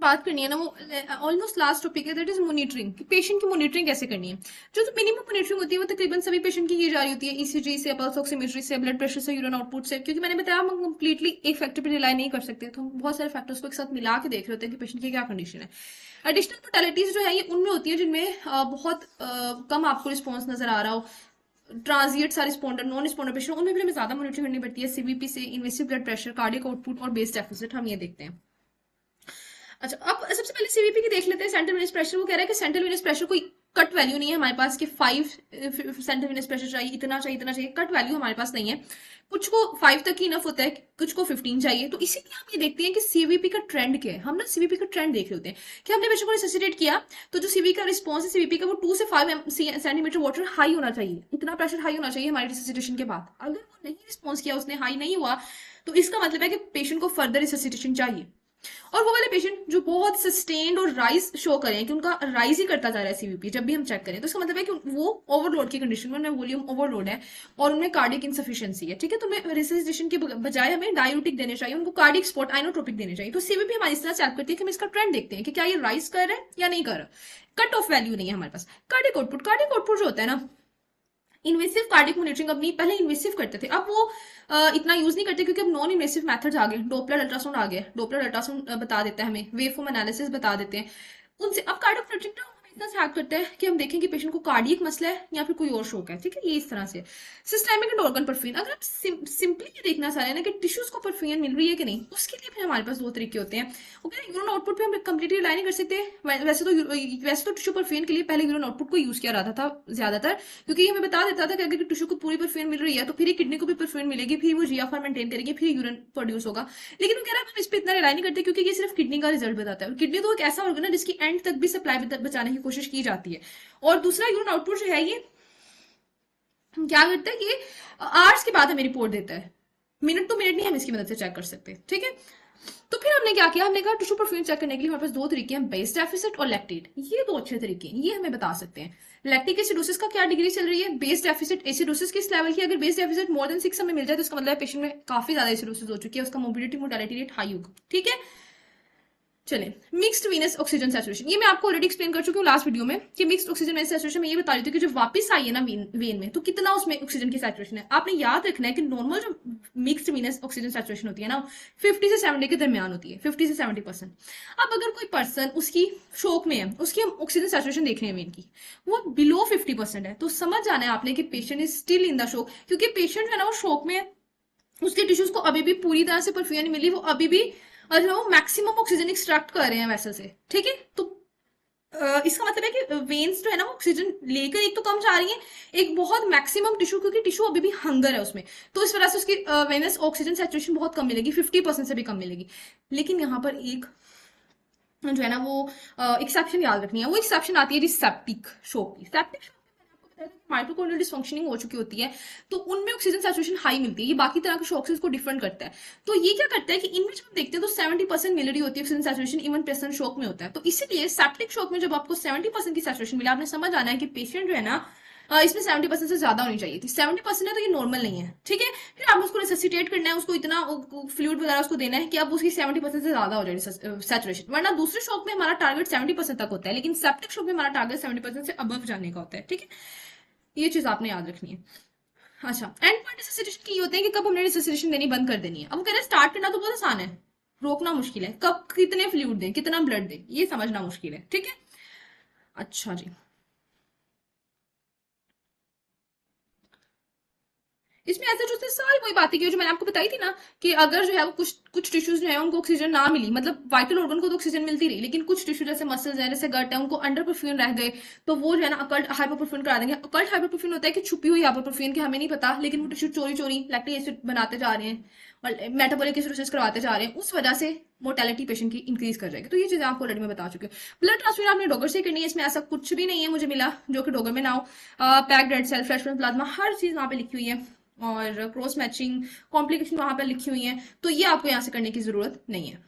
बात करनी है ना, वो ऑलमोस्ट लास्ट टॉपिक है, दैट इज मॉनिटरिंग, कि पेशेंट की मॉनिटरिंग कैसे करनी है। जो मिनिमम मॉनिटरिंग होती है वो तकरीबन सभी पेशेंट की जा रही होती है, ईसीजी से, पल्स ऑक्सीमेट्री से, ब्लड प्रेशर से, यूरिन आउटपुट से, क्योंकि मैंने बताया हम कंप्लीटली एक फैक्टर पर रिलाई नहीं कर सकते, तो हम बहुत सारे फैक्टर्स को एक साथ मिला के देख रहे होते हैं कि पेशेंट की क्या कंडीशन है। एडिशनल मोर्टेलिटीज जो है ये उनमें होती है जिनमें बहुत कम आपको रिस्पॉन्स नजर आ रहा हो, ट्रांजिएंट सा रिस्पॉन्डर, नॉन रिस्पॉन्डर पेशेंट, उनमें भी हमें ज्यादा मॉनिटरिंग करनी पड़ती है, सीवीपी से, invasive blood pressure, cardiac output और बेस डेफिसिट, हम ये देखते हैं। अच्छा, अब सबसे पहले सीवीपी की देख लेते हैं। सेंट्रल वेनस प्रेशर, वो कह रहा है कि सेंट्रल वेनस प्रेशर कोई कट वैल्यू नहीं है हमारे पास कि 5 सेंट्रल वेनस प्रेशर चाहिए, इतना चाहिए, इतना चाहिए, कट वैल्यू हमारे पास नहीं है। कुछ को 5 तक ही इनफ होता है, कुछ को 15 चाहिए। तो इसीलिए हम ये देखते हैं कि सीवीपी का ट्रेंड क्या है। हम ना सीवीपी का ट्रेंड देख रहे होते हैं कि हमने पेशेंट को रिससिटेट किया, तो जो सीवी का रिस्पॉन्स है सीवीपी का, वो 2 से 5 सेंटीमीटर वाटर हाई होना चाहिए, इतना प्रेशर हाई होना चाहिए हमारी रिससिटेशन के बाद। अगर वो नहीं रिस्पॉन्स किया, उसने हाई नहीं हुआ, तो इसका मतलब है कि पेशेंट को फर्दर रिससिटेशन चाहिए। और वो वाले पेशेंट जो बहुत सस्टेन्ड और राइज शो करें कि उनका राइज ही करता जा रहा है सीवीपी, जब भी हम चेक करें, तो इसका मतलब है कि वो ओवरलोड की कंडीशन में, उनमें वॉल्यूम ओवरलोड है और उनमें कार्डियक इनसफिशिएंसी है, ठीक है। तो हमें रिससिटेशन के बजाय हमें डायूटिक देने चाहिए, उनको कार्डियक स्पॉट आइनोट्रोपिक देने चाहिए। तो सीवीपी हमारी इस तरह चेक करती है कि हम इसका ट्रेंड देखते हैं कि क्या ये राइज कर रहा है या नहीं कर रहा। कट ऑफ वैल्यू नहीं है हमारे पास। कार्डियक आउटपुट जो होता है ना, इन्वेसिव कार्डिक मॉनिटरिंग अपनी पहले इन्वेसिव करते थे, अब वो इतना यूज नहीं करते, क्योंकि अब नॉन इन्वेसिव मेथड्स आ गए, डोपलर अल्ट्रासाउंड आ गया, डोपलर अल्ट्रासाउंड बता देता है हमें, वेवफॉर्म एनालिसिस बता देते हैं उनसे। अब कार्डिक मॉनिटरिंग ना हम इतना हैक करते हैं कि हम देखें कि पेशेंट को कार्डियक मसला है या फिर कोई और शोक है, ठीक है, ये इस तरह से। सिस्टेमिक एंड ऑर्गन परफ्यूजन, अगर आप सिंपली ये देखना चाह रहे हैं ना कि टिश्यूज को परफ्यूजन मिल रही है कि नहीं, उसके लिए फिर हमारे पास दो तरीके होते हैं। यूरिन आउटपुट पे हम कंप्लीटली रिलाई नहीं कर सकते। वैसे तो टिश्यू परफ्यूजन के लिए पहले यूरिन आउटपुट को यूज किया जाता था ज्यादातर, क्योंकि हमें बता देता था कि अगर टिश्यू को पूरी परफ्यूजन मिल रही है तो फिर किडनी को भी परफ्यूजन मिलेगी, फिर वो जीएफआर मेंटेन करेंगे, फिर यूरिन प्रोड्यूस होगा। लेकिन वो कह रहा है हम इस पर इतना रिलाई नहीं करते, क्योंकि ये सिर्फ किडनी का रिजल्ट बताता है, और किडनी तो एक ऐसा ऑर्गन है जिसकी एंड तक भी सप्लाई बचाने की कोशिश की जाती है। और दूसरा यूरिन आउटपुट जो है ये क्या करता है कि आवर्स के बाद हमें रिपोर्ट देता है, मिनट टू मिनट नहीं हम इसकी मदद से चेक कर सकते, ठीक है। तो फिर हमने क्या किया, हमने कहा टिश्यू परफ्यूजन चेक करने के लिए हमारे पास दो तरीके हैं, बेस डेफिसिट और लैक्टेट। ये दो अच्छे तरीके हैं, ये हमें बता सकते हैं लैक्टिक एसिडोसिस का क्या डिग्री चल रही है, बेस डेफिसिट एसिडोसिस किस लेवल की। अगर बेस डेफिसिट मोर देन 6 हमें मिल जाए तो इसका मतलब पेशेंट में काफी ज्यादा एसिडोसिस हो चुकी है, उसका मोबिलिटी मोर्टेलिटी रेट हाई होगा, ठीक है। चले, मिक्स्ड वीनस ऑक्सीजन सैचुरेशन, ये मैं आपको ऑलरेडी एक्सप्लेन कर चुकी हूँ लास्ट वीडियो में कि मिक्स्ड ऑक्सीजन वीनस सैचुरेशन में ये बता रही थी कि जो वापस आई है ना वेन में, तो कितना उसमें ऑक्सीजन की सैचुरेशन है। आपने याद रखना है कि नॉर्मल जो मिक्स्ड वीनस ऑक्सीजन सैचुरेशन होती है ना, 50 से 70 के दरमियान होती है, 50 से 70%। अब अगर कोई पर्सन उसकी शोक में है, उसकी हम ऑक्सीजन सैचुरेशन देख रहे हैं वेन की, वो बिलो 50% है, तो समझ जाना है आपने कि patient is still in the शोक, क्योंकि पेशेंट है ना वो शोक में, उसके टिश्यूज को अभी भी पूरी तरह से परफ्यूजन नहीं मिली, वो अभी भी और वो मैक्सिमम ऑक्सीजन एक्सट्रैक्ट कर रहे हैं वैसे से, ठीक है। तो इसका मतलब है कि वेन्स जो है ना वो ऑक्सीजन लेकर एक तो कम जा रही है, एक बहुत मैक्सिमम टिश्यू, क्योंकि टिश्यू अभी भी हंगर है उसमें, तो इस वजह से उसकी वेनस ऑक्सीजन सैचुरेशन बहुत कम मिलेगी, 50% से भी कम मिलेगी। लेकिन यहाँ पर एक जो है ना वो एक्सेप्शन याद रखनी है, वो एक्सेप्शन आती है जी सेप्टिक शोक की। सेप्टिक माइटोकॉन्ड्रियल डिसफंक्शनिंग हो चुकी होती है, तो उनमें ऑक्सीजन सैचुरेशन हाई मिलती है। ये बाकी तरह के शॉक से इसको डिफरेंट करता है। तो ये क्या करता है कि इनमें जब हम देखते हैं तो 70% मिल रही होती है oxygen saturation, even patient shock में होता है। तो इसीलिए सेप्टिक शॉक में जब आपको 70% की सैचुरेशन मिला, आपने समझ आना है कि पेशेंट जो है ना इसमें 70% से ज्यादा होनी चाहिए थी। 70% है तो ये नॉर्मल नहीं है, ठीक है। फिर आपको उसको रिससिटेट करना है, उसको इतना फ्लूइड वगैरह उसको देना है कि अब उसकी 70% से ज्यादा हो जाए सैचुरेशन। वरना दूसरे शॉक में हमारा टारगेट 70% तक होता है, लेकिन सेप्टिक शॉक में हमारा टारगेट 70% से अबव जाने का होता है, ठीक है। ये चीज आपने याद रखनी है। अच्छा, एंड पॉइंट रिससिटेशन की होते हैं कि कब हमने रिससिटेशन देनी बंद कर देनी है। अब वो कह रहे हैं स्टार्ट करना तो बहुत आसान है, रोकना मुश्किल है। कब कितने फ्लूइड दें, कितना ब्लड दें, ये समझना मुश्किल है, ठीक है। अच्छा जी, इसमें ऐसे जो सारी वही बातें की जो मैंने आपको बताई थी ना, कि अगर जो है वो कुछ टिश्यूज जो है उनको ऑक्सीजन ना मिली, मतलब वाइटल ऑर्गन को तो ऑक्सीजन मिलती रही, लेकिन कुछ टिश्यू जैसे मसल्स है, जैसे गट है, उनको अंडर परफ्यूजन रह गए, तो वो जो है ना अकल्ट हाइपोपरफ्यूजन करा देंगे। अकल्ट हाइपोपरफ्यूजन होता है कि छुपी हुई हाइपोपरफ्यूजन की हमें नहीं पता, लेकिन वो टिश्यू चोरी चोरी लैक्टिक एसिड बनाते जा रहे हैं और मेटाबॉलिक एसिडोसिस करवाते जा रहे हैं, उस वजह से मोर्टेलिटी पेशेंट की इंक्रीज कर जाएगी। तो ये चीजें आपको ऑलरेडी मैं बता चुकी हूँ। ब्लड ट्रांसफ्यूजन आपने डॉगर से करनी है, इसमें ऐसा कुछ भी नहीं है मुझे मिला जो कि डॉगर में ना हो। Packed red cell, fresh plasma, हर चीज वहां पे लिखी हुई है, और क्रॉस मैचिंग कॉम्प्लिकेशन वहां पर लिखी हुई है, तो ये आपको यहाँ से करने की जरूरत नहीं है।